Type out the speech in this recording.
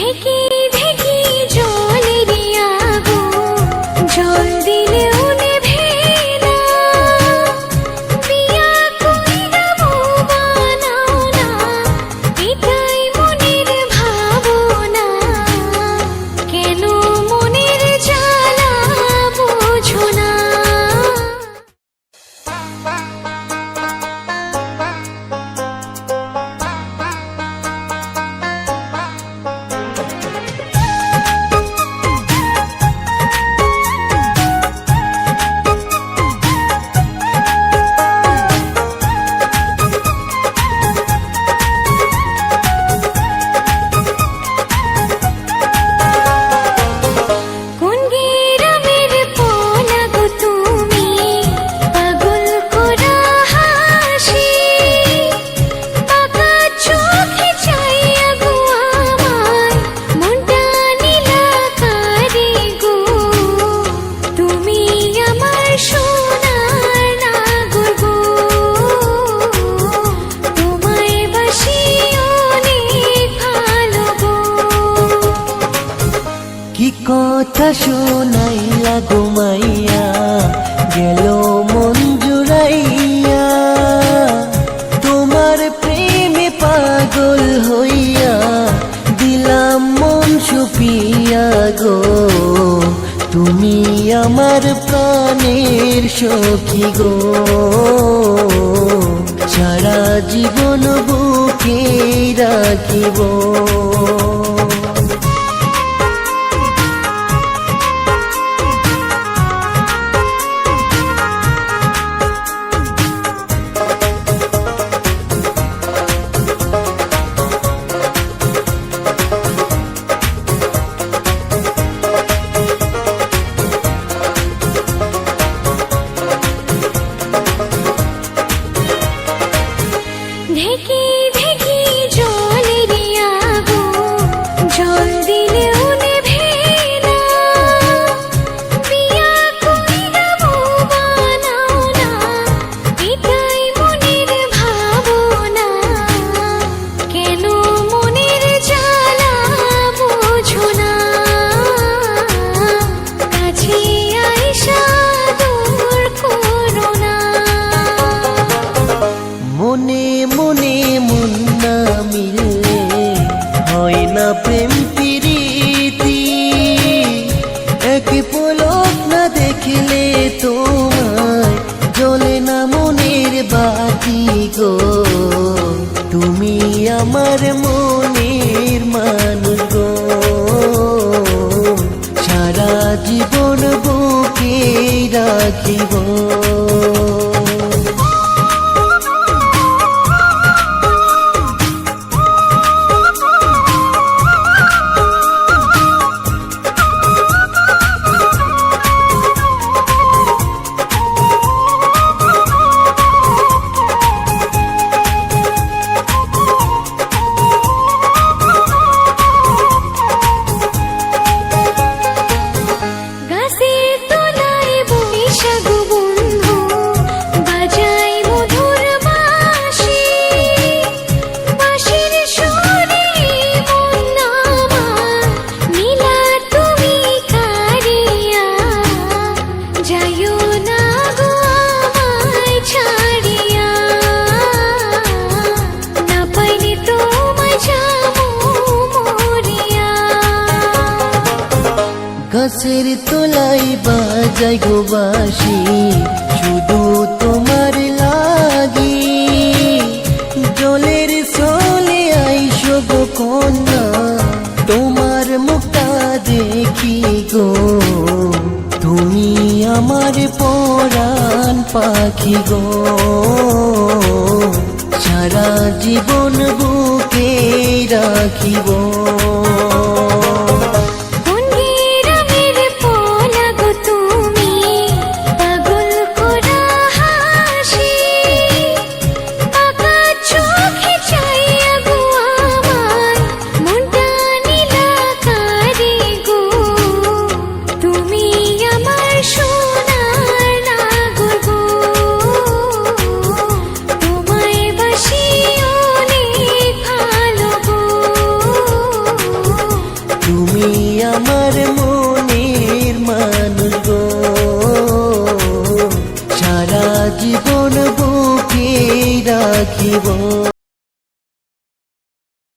ঢেকে ঢেকে জলেরই আগুন, জল দিলেও নেভে না। বিয়া কইরা বউ বানাও না, এটাই মনের ভাবনা। কেন মনের জ্বালা বোঝো না? কোন গ্রামের পোলা গো তুমি, পাগল করা হাসি। পাকা চোখে চাইয়া গো আমার, মনটা নীলা কারে গো। তুমি আমার সোনার নাগর গো, তোমায় বাসি অনেক ভালো গো। কি কথা শোনাইলা গো মাইয়া, গেল মন জুড়াইয়া। তোমার প্রেমে পাগল হইয়া, দিলাম মন সুপিয়া গো। তুমি আমার প্রাণের সখী গো, সারা জীবন বুকে রাখিব। ঢেকে ঢেকে জলেরই আগুন, জল দিলেও নেভে না। বিয়া কইরা বউ বানাও না, এটাই মনের ভাবনা। কেন মনের জ্বালা বোঝো না? কাছে আইসা দূর করো না। মনে মনে মন না মিললে হয় না প্রেম প্রীতি। এক পলক না দেখলে তোমায় জ্বলে না মনের বাতি গো। তুমি আমার মনের মানুষ গো, সারা জীবন বুকে রাখিব। গাছের তলায় বইসা গো বন্ধু, বাজাই মধুর বাঁশি। বাঁশির সুরে মন আমার, নীলা তুমি কারিয়া। যাইও না গো আমায় ছাড়িয়া, না পাইলে তোমায় যাবো মরিয়া। গাছের তলায় বাজাই গো বাঁশি, শুধু তোমার লাগি। জলের চলে আইসো গো কন্যা, তোমার মুখটা দেখি গো। তুমি আমার পরাণ পাখি গো, সারা জীবন বুকে রাখিব। কোন গ্রামের পোলা গো তুমি, পাগল করা হাসি। পাকা চোখে চাইয়া গো আমার, মনটা নীলা কারে গো। তুমি আমার সোনার নাগর গো, আমার মনের মানুষ গো, সারা জীবন বুকে রাখিব।